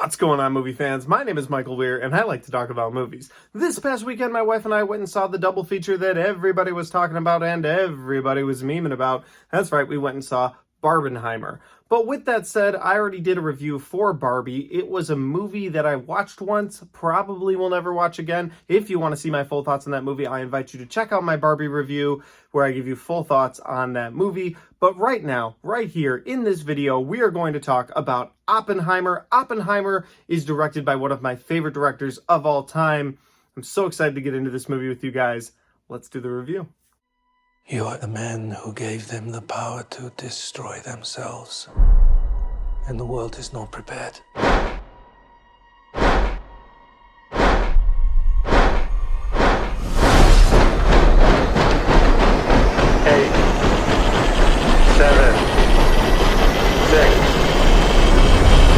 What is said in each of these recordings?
What's going on, movie fans? My name is Michael Weer, and I like to talk about movies. This past weekend, my wife and I went and saw the double feature that everybody was talking about and everybody was memeing about. That's right, we went and saw Barbenheimer. But with that said, I already did a review for Barbie. It was a movie that I watched once, probably will never watch again. If you want to see my full thoughts on that movie, I invite you to check out my Barbie review where I give you full thoughts on that movie. But right now, right here in this video, we are going to talk about Oppenheimer. Oppenheimer is directed by one of my favorite directors of all time. I'm so excited to get into this movie with you guys. Let's do the review. You are the man who gave them the power to destroy themselves. And the world is not prepared. 8, 7, 6,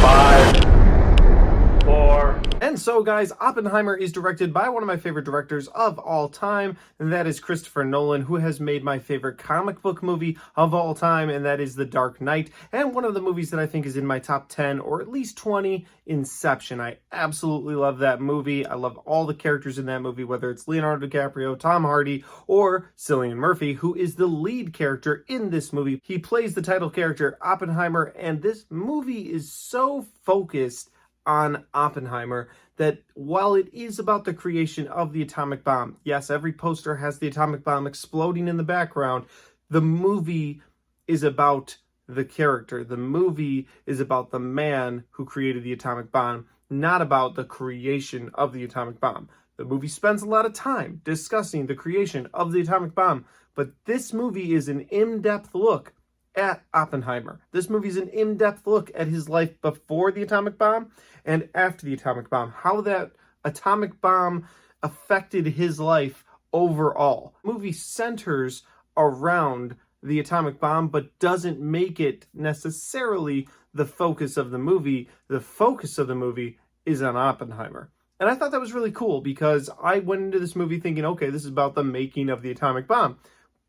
5, 4. And so, guys, Oppenheimer is directed by one of my favorite directors of all time, and that is Christopher Nolan, who has made my favorite comic book movie of all time, and that is The Dark Knight, and one of the movies that I think is in my top 10 or at least 20, Inception. I absolutely love that movie. I love all the characters in that movie, whether it's Leonardo DiCaprio, Tom Hardy, or Cillian Murphy, who is the lead character in this movie. He plays the title character, Oppenheimer, and this movie is so focused on Oppenheimer that while it is about the creation of the atomic bomb, yes, every poster has the atomic bomb exploding in the background, the movie is about the character. The movie is about the man who created the atomic bomb, not about the creation of the atomic bomb. The movie spends a lot of time discussing the creation of the atomic bomb, but this movie is an in-depth look at Oppenheimer. This movie is an in-depth look at his life before the atomic bomb and after the atomic bomb, how that atomic bomb affected his life overall. The movie centers around the atomic bomb, but doesn't make it necessarily the focus of the movie. The focus of the movie is on Oppenheimer. And I thought that was really cool because I went into this movie thinking, okay, this is about the making of the atomic bomb.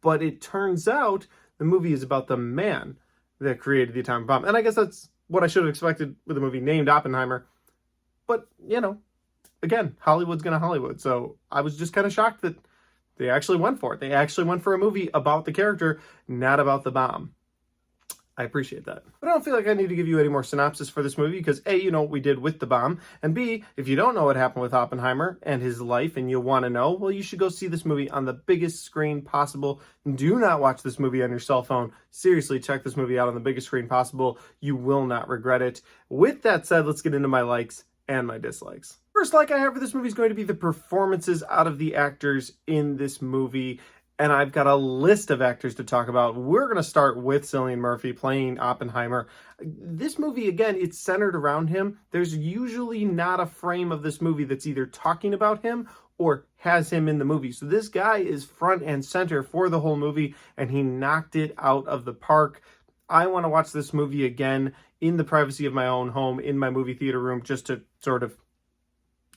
But it turns out the movie is about the man that created the atomic bomb. And I guess that's what I should have expected with a movie named Oppenheimer. But, you know, again, Hollywood's gonna Hollywood. So I was just kind of shocked that they actually went for it. They actually went for a movie about the character, not about the bomb. I appreciate that. But I don't feel like I need to give you any more synopsis for this movie because A, you know what we did with the bomb, and B, if you don't know what happened with Oppenheimer and his life and you want to know, well, you should go see this movie on the biggest screen possible. Do not watch this movie on your cell phone. Seriously, check this movie out on the biggest screen possible. You will not regret it. With that said, let's get into my likes and my dislikes. First like I have for this movie is going to be the performances out of the actors in this movie. And I've got a list of actors to talk about. We're going to start with Cillian Murphy playing Oppenheimer. This movie, again, it's centered around him. There's usually not a frame of this movie that's either talking about him or has him in the movie. So this guy is front and center for the whole movie, and he knocked it out of the park. I want to watch this movie again in the privacy of my own home, in my movie theater room, just to sort of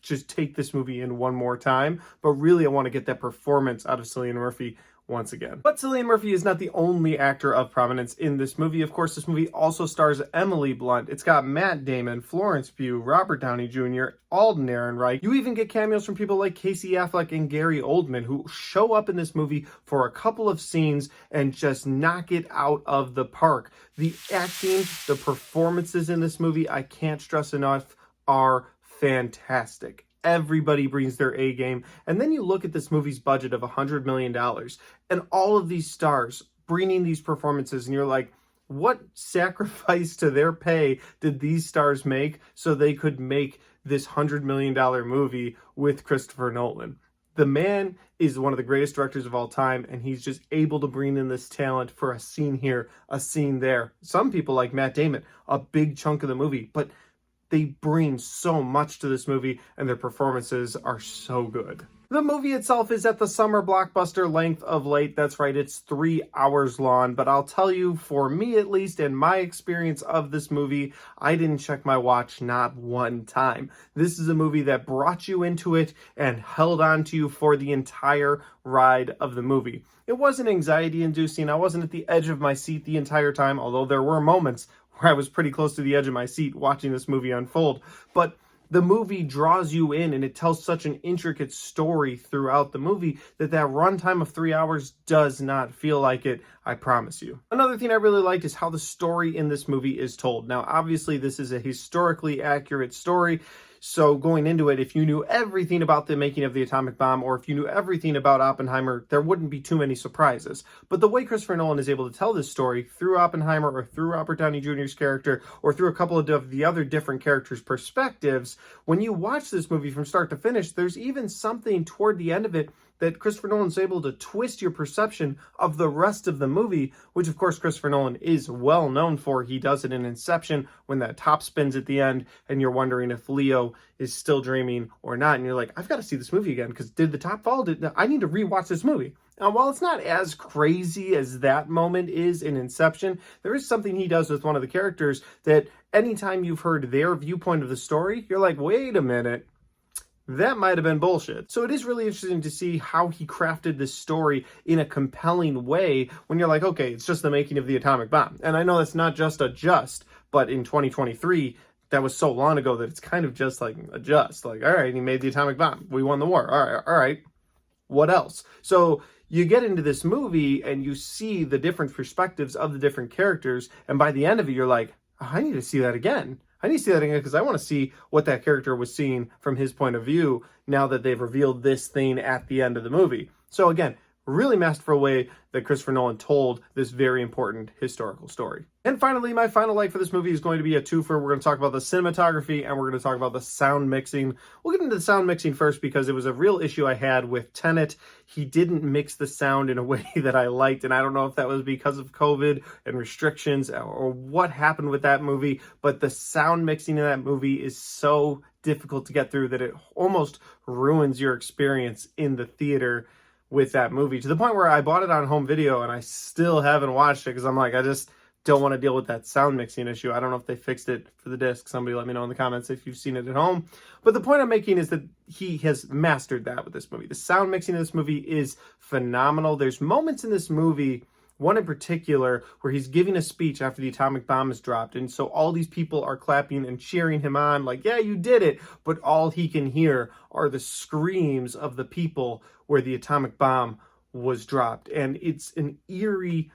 just take this movie in one more time. But really, I want to get that performance out of Cillian Murphy once again. But Cillian Murphy is not the only actor of prominence in this movie. Of course, this movie also stars Emily Blunt. It's got Matt Damon, Florence Pugh, Robert Downey Jr., Alden Ehrenreich. You even get cameos from people like Casey Affleck and Gary Oldman, who show up in this movie for a couple of scenes and just knock it out of the park. The acting, the performances in this movie, I can't stress enough, are fantastic. Everybody brings their A game. And then you look at this movie's budget of $100 million and all of these stars bringing these performances, and you're like, what sacrifice to their pay did these stars make so they could make this $100 million movie with Christopher Nolan? The man is one of the greatest directors of all time, and he's just able to bring in this talent for a scene here, a scene there. Some people like Matt Damon, a big chunk of the movie, but they bring so much to this movie, and their performances are so good. The movie itself is at the summer blockbuster length of late. That's right, it's 3 hours long, but I'll tell you, for me at least, in my experience of this movie, I didn't check my watch not one time. This is a movie that brought you into it and held on to you for the entire ride of the movie. It wasn't anxiety-inducing. I wasn't at the edge of my seat the entire time, although there were moments where I was pretty close to the edge of my seat watching this movie unfold. But the movie draws you in, and it tells such an intricate story throughout the movie that runtime of 3 hours does not feel like it, I promise you. Another thing I really liked is how the story in this movie is told. Now, obviously, this is a historically accurate story, so going into it, if you knew everything about the making of the atomic bomb, or if you knew everything about Oppenheimer, there wouldn't be too many surprises. But the way Christopher Nolan is able to tell this story through Oppenheimer, or through Robert Downey Jr.'s character, or through a couple of the other different characters' perspectives, when you watch this movie from start to finish, there's even something toward the end of it that Christopher Nolan's able to twist your perception of the rest of the movie, which of course Christopher Nolan is well known for. He does it in Inception when that top spins at the end and you're wondering if Leo is still dreaming or not. And you're like, I've got to see this movie again because did the top fall? I need to rewatch this movie. Now, while it's not as crazy as that moment is in Inception, there is something he does with one of the characters that anytime you've heard their viewpoint of the story, you're like, wait a minute. That might have been bullshit. So it is really interesting to see how he crafted this story in a compelling way when you're like, okay, it's just the making of the atomic bomb. And I know that's not just a just, but in 2023, that was so long ago that it's kind of just like a just. Like, all right, he made the atomic bomb. We won the war. All right. What else? So you get into this movie and you see the different perspectives of the different characters. And by the end of it, you're like, oh, I need to see that again. I need to see that again because I want to see what that character was seeing from his point of view now that they've revealed this thing at the end of the movie. So again, really masterful way that Christopher Nolan told this very important historical story. And finally, my final like for this movie is going to be a twofer. We're going to talk about the cinematography and we're going to talk about the sound mixing. We'll get into the sound mixing first because it was a real issue I had with Tenet. He didn't mix the sound in a way that I liked, and I don't know if that was because of COVID and restrictions or what happened with that movie, but the sound mixing in that movie is so difficult to get through that it almost ruins your experience in the theater with that movie, to the point where I bought it on home video and I still haven't watched it because I'm like, I just don't want to deal with that sound mixing issue. I don't know if they fixed it for the disc. Somebody let me know in the comments if you've seen it at home. But the point I'm making is that he has mastered that with this movie. The sound mixing of this movie is phenomenal. There's moments in this movie, one in particular, where he's giving a speech after the atomic bomb is dropped. And so all these people are clapping and cheering him on like, yeah, you did it. But all he can hear are the screams of the people where the atomic bomb was dropped. And it's an eerie,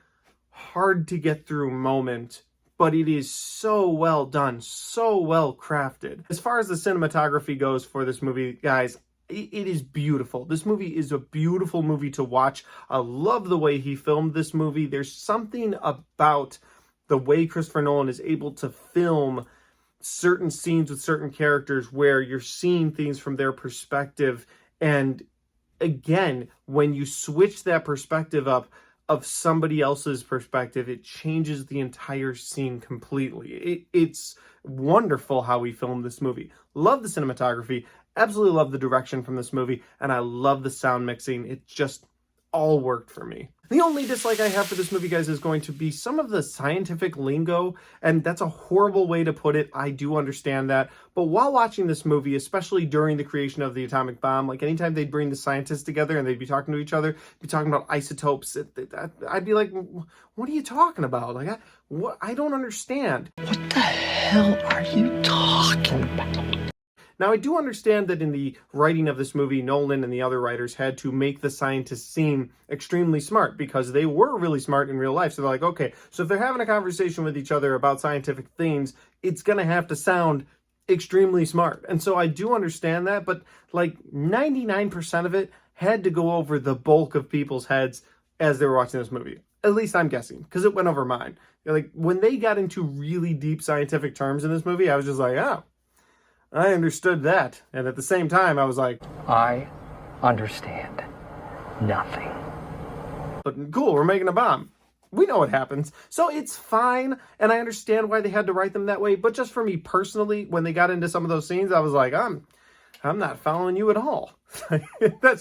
hard to get through moment, but it is so well done, so well crafted. As far as the cinematography goes for this movie, guys, it is beautiful. This movie is a beautiful movie to watch. I love the way he filmed this movie. There's something about the way Christopher Nolan is able to film certain scenes with certain characters where you're seeing things from their perspective. And again, when you switch that perspective up of somebody else's perspective, it changes the entire scene completely. It's wonderful how he filmed this movie. Love the cinematography. Absolutely love the direction from this movie, and I love the sound mixing. It just all worked for me. The only dislike I have for this movie, guys, is going to be some of the scientific lingo, and that's a horrible way to put it. I do understand that. But while watching this movie, especially during the creation of the atomic bomb, like anytime they'd bring the scientists together and they'd be talking to each other, be talking about isotopes, I'd be like, what are you talking about? Like, I don't understand. What the hell are you talking about? Now, I do understand that in the writing of this movie, Nolan and the other writers had to make the scientists seem extremely smart because they were really smart in real life. So they're like, okay, so if they're having a conversation with each other about scientific things, it's going to have to sound extremely smart. And so I do understand that, but like 99% of it had to go over the bulk of people's heads as they were watching this movie. At least I'm guessing, because it went over mine. Like when they got into really deep scientific terms in this movie, I was just like, oh, I understood that. And at the same time, I was like, I understand nothing. But cool, we're making a bomb. We know what happens. So it's fine, and I understand why they had to write them that way. But just for me personally, when they got into some of those scenes, I was like, I'm not following you at all.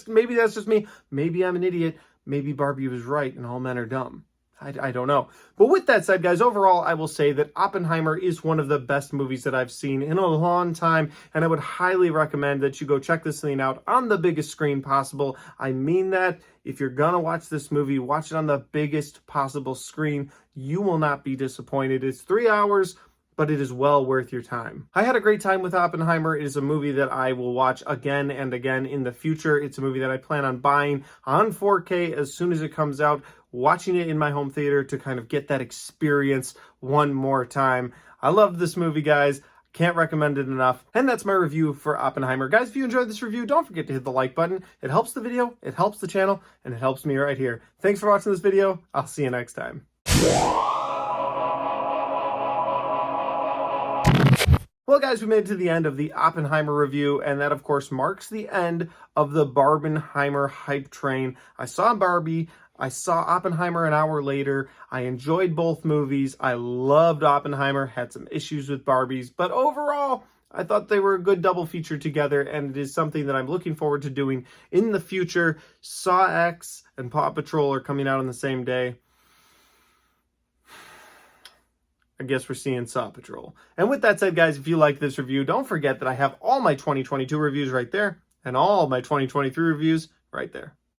Maybe that's just me. Maybe I'm an idiot. Maybe Barbie was right and all men are dumb. I don't know. But with that said, guys, overall, I will say that Oppenheimer is one of the best movies that I've seen in a long time, and I would highly recommend that you go check this thing out on the biggest screen possible. I mean that. If you're gonna watch this movie, watch it on the biggest possible screen. You will not be disappointed. It's 3 hours, but it is well worth your time. I had a great time with Oppenheimer. It is a movie that I will watch again and again in the future. It's a movie that I plan on buying on 4K as soon as it comes out, watching it in my home theater to kind of get that experience one more time. I love this movie, guys. Can't recommend it enough. And that's my review for Oppenheimer. Guys, if you enjoyed this review, don't forget to hit the like button. It helps the video, it helps the channel, and it helps me right here. Thanks for watching this video. I'll see you next time. Well, guys, we made it to the end of the Oppenheimer review, and that, of course, marks the end of the Barbenheimer hype train. I saw Barbie. I saw Oppenheimer an hour later. I enjoyed both movies. I loved Oppenheimer, had some issues with Barbies, but overall, I thought they were a good double feature together, and it is something that I'm looking forward to doing in the future. Saw X and Paw Patrol are coming out on the same day. I guess we're seeing Saw Patrol. And with that said, guys, if you like this review, don't forget that I have all my 2022 reviews right there and all my 2023 reviews right there.